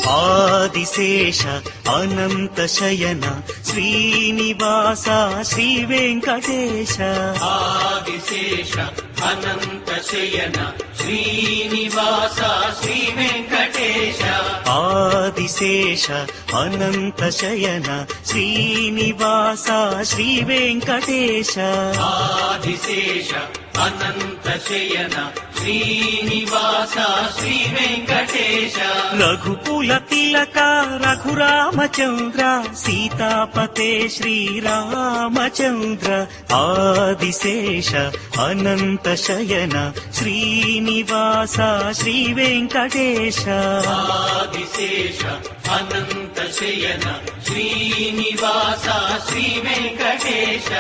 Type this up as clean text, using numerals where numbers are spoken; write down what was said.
ఆదిశేష అనంత శయన శ్రీనివాస శ్రీ వెంకటేశ. ఆదిశేష అనంత శయన శ్రీనివాస శ్రీ వెంకటేశ. ఆదిశేష అనంత శయన శ్రీనివాస శ్రీ వెంకటేశ. ఆదిశేష అనంత శయన శ్రీనివాస శ్రీ వెంకటేశ. రఘుకుల తిలక రఘురామచంద్ర సీతాపతే శ్రీరామచంద్ర. ఆదిశేష అనంత శయన శ్రీనివాస శ్రీ వెంకటేశ. ఆదిశేష అనంత శయన శ్రీనివాస శ్రీ వెంకటేశ.